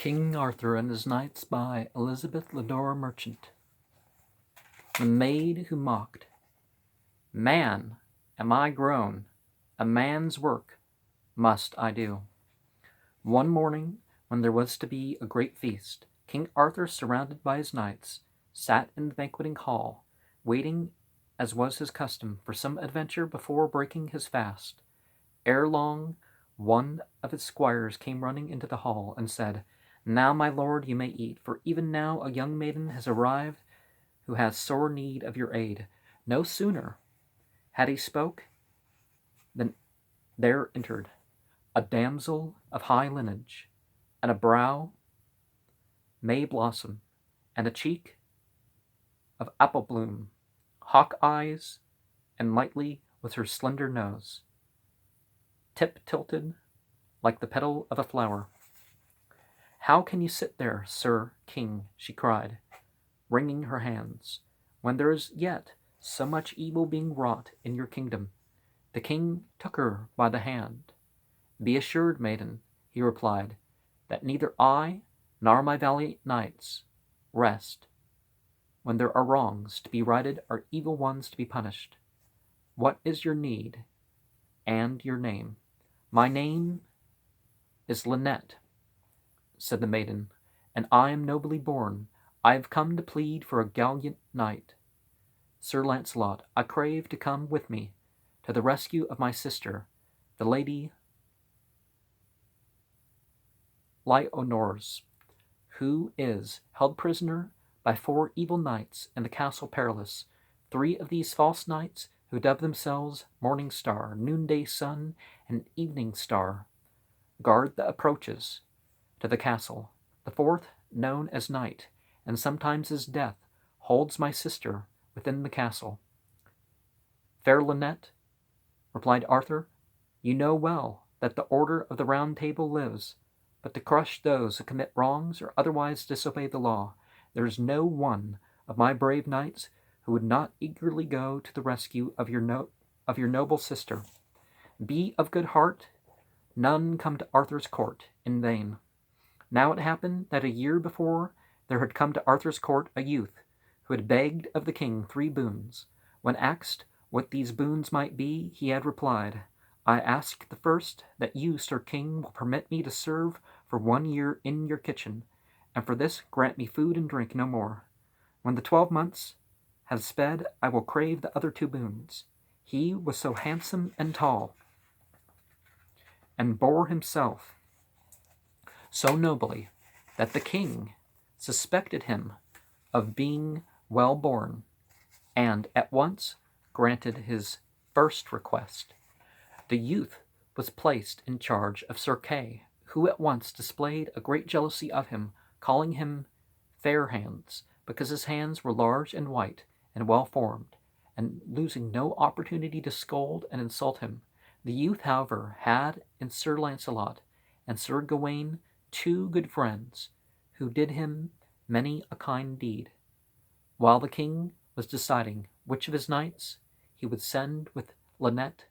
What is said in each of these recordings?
King Arthur and His Knights by Elizabeth Lodor Merchant. The Maid Who Mocked. Man, am I grown, a man's work must I do. One morning, when there was to be a great feast, King Arthur, surrounded by his knights, sat in the banqueting hall, waiting, as was his custom, for some adventure before breaking his fast. Ere long, one of his squires came running into the hall and said, "Now, my lord, you may eat, for even now a young maiden has arrived who has sore need of your aid." No sooner had he spoke than there entered a damsel of high lineage, and a brow May blossom, and a cheek of apple bloom, hawk eyes, and lightly with her slender nose, tip tilted like the petal of a flower. "How can you sit there, Sir King," she cried, wringing her hands, "when there is yet so much evil being wrought in your kingdom?" The king took her by the hand. "Be assured, maiden," he replied, "that neither I nor my valiant knights rest when there are wrongs to be righted or evil ones to be punished. What is your need and your name?" "My name is Lynette," said the maiden, "and I am nobly born. I have come to plead for a gallant knight, Sir Launcelot. I crave to come with me to the rescue of my sister, the Lady Lyonors, who is held prisoner by 4 evil knights in the Castle Perilous. 3 of these false knights, who dub themselves Morning Star, Noonday Sun, and Evening Star, guard the approaches to the castle. The 4th, known as Night, and sometimes as Death, holds my sister within the castle." "Fair Lynette," replied Arthur, "you know well that the Order of the Round Table lives but to crush those who commit wrongs or otherwise disobey the law. There is no one of my brave knights who would not eagerly go to the rescue of your noble sister. Be of good heart. None come to Arthur's court in vain." Now it happened that a year before there had come to Arthur's court a youth who had begged of the king 3 boons. When asked what these boons might be, he had replied, "I ask the first, that you, Sir King, will permit me to serve for 1 year in your kitchen, and for this grant me food and drink no more. When the 12 months have sped, I will crave the other 2 boons." He was so handsome and tall, and bore himself so nobly, that the king suspected him of being well born, and at once granted his first request. The youth was placed in charge of Sir Kay, who at once displayed a great jealousy of him, calling him Fair Hands, because his hands were large and white and well formed, and losing no opportunity to scold and insult him. The youth, however, had in Sir Launcelot and Sir Gawain 2 good friends, who did him many a kind deed. While the king was deciding which of his knights he would send with Lynette,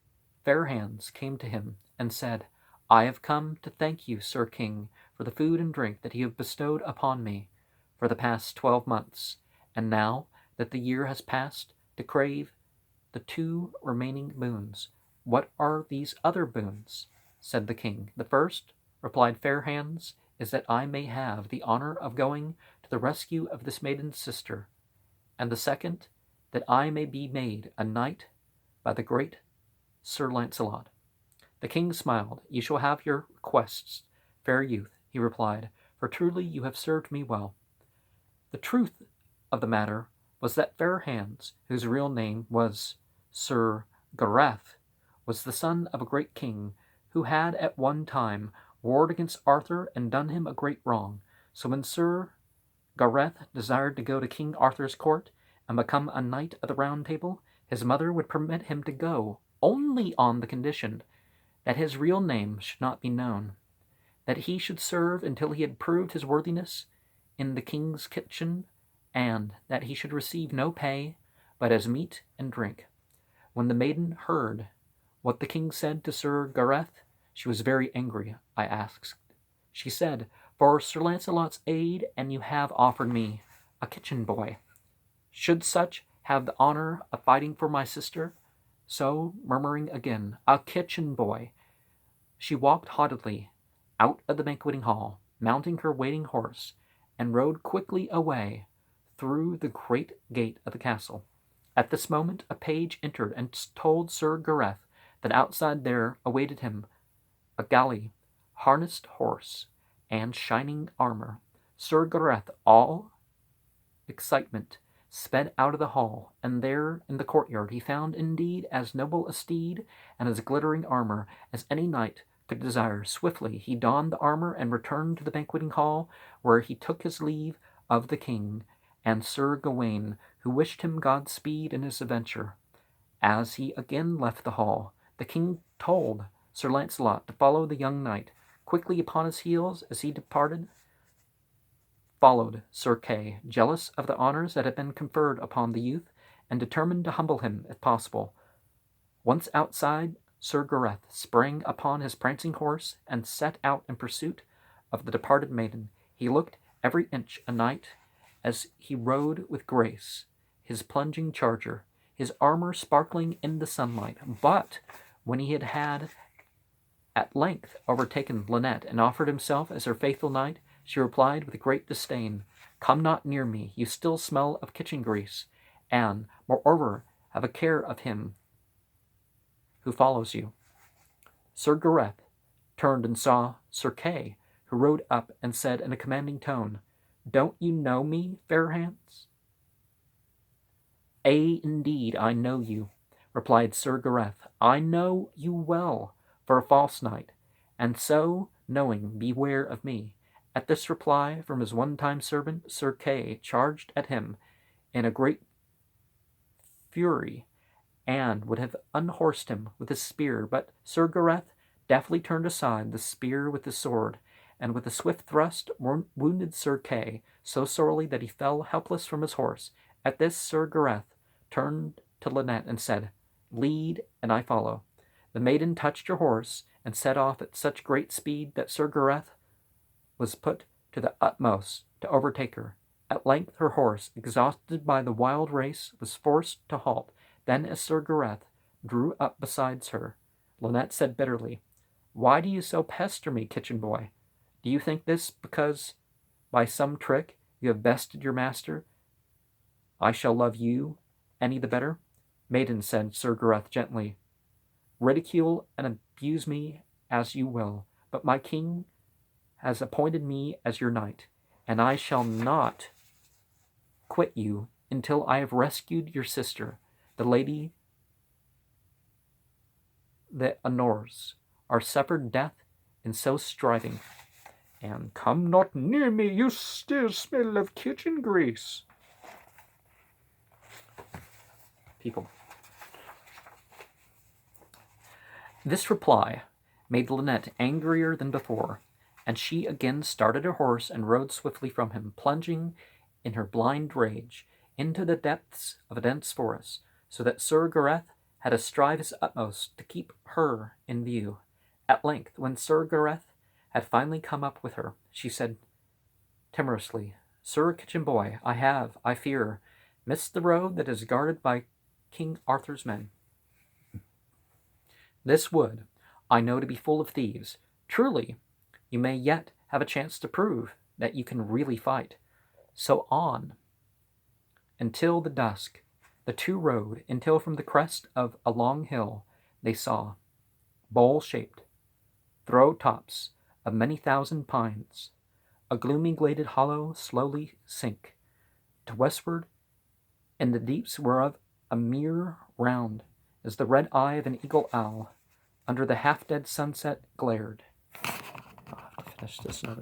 Fair Hands came to him and said, "I have come to thank you, Sir King, for the food and drink that you have bestowed upon me for the past 12 months, and now that the year has passed, to crave the 2 remaining boons." "What are these other boons?" said the king. "The first," replied Fair Hands, "is that I may have the honor of going to the rescue of this maiden's sister, and the second, that I may be made a knight by the great Sir Launcelot." The king smiled. "You shall have your requests, fair youth," he replied, "for truly you have served me well." The truth of the matter was that Fair Hands, whose real name was Sir Gareth, was the son of a great king who had at one time warred against Arthur and done him a great wrong. So when Sir Gareth desired to go to King Arthur's court and become a knight of the Round Table, his mother would permit him to go only on the condition that his real name should not be known, that he should serve until he had proved his worthiness in the king's kitchen, and that he should receive no pay but as meat and drink. When the maiden heard what the king said to Sir Gareth, she was very angry. I asked. She said, for Sir Launcelot's aid, and you have offered me a kitchen boy. Should such have the honor of fighting for my sister? So, murmuring again, a kitchen boy, she walked haughtily out of the banqueting hall, mounting her waiting horse, and rode quickly away through the great gate of the castle. At this moment a page entered and told Sir Gareth that outside there awaited him a galley, harnessed horse, and shining armor. Sir Gareth, all excitement, sped out of the hall, and there in the courtyard he found indeed as noble a steed and as glittering armor as any knight could desire. Swiftly he donned the armor and returned to the banqueting hall, where he took his leave of the king and Sir Gawain, who wished him Godspeed in his adventure. As he again left the hall, the king told Sir Launcelot to follow the young knight. Quickly upon his heels, as he departed, followed Sir Kay, jealous of the honors that had been conferred upon the youth, and determined to humble him if possible. Once outside, Sir Gareth sprang upon his prancing horse and set out in pursuit of the departed maiden. He looked every inch a knight as he rode with grace, his plunging charger, his armor sparkling in the sunlight. But when he had at length overtaken Lynette and offered himself as her faithful knight, she replied with great disdain, "Come not near me, you still smell of kitchen grease, and, moreover, have a care of him who follows you." Sir Gareth turned and saw Sir Kay, who rode up and said in a commanding tone, "Don't you know me, fair hands?" "Ay, indeed, I know you," replied Sir Gareth. "I know you well for a false knight, and so, knowing, beware of me." At this reply from his one-time servant, Sir Kay charged at him in a great fury, and would have unhorsed him with his spear, but Sir Gareth deftly turned aside the spear with his sword, and with a swift thrust wounded Sir Kay so sorely that he fell helpless from his horse. At this Sir Gareth turned to Lynette and said, "Lead, and I follow." The maiden touched her horse and set off at such great speed that Sir Gareth was put to the utmost to overtake her. At length her horse, exhausted by the wild race, was forced to halt. Then, as Sir Gareth drew up beside her, Lynette said bitterly, "Why do you so pester me, kitchen boy? Do you think this because by some trick you have bested your master I shall love you any the better?" "Maiden," said Sir Gareth gently, "ridicule and abuse me as you will, but my king has appointed me as your knight, and I shall not quit you until I have rescued your sister, the lady the Honors, are suffered death in so striving." And "Come not near me, you still smell of kitchen grease." People. This reply made Lynette angrier than before, and she again started her horse and rode swiftly from him, plunging in her blind rage into the depths of a dense forest, so that Sir Gareth had to strive his utmost to keep her in view. At length, when Sir Gareth had finally come up with her, she said timorously, "Sir Kitchen Boy, I have, I fear, missed the road that is guarded by King Arthur's men. This wood I know to be full of thieves. Truly, you may yet have a chance to prove that you can really fight." So on, until the dusk, the two rode, until from the crest of a long hill they saw, bowl-shaped, throw tops of many thousand pines, a gloomy gladed hollow slowly sink to westward, in the deeps whereof a mere round as the red eye of an eagle owl under the half-dead sunset glared. I'll have to finish this another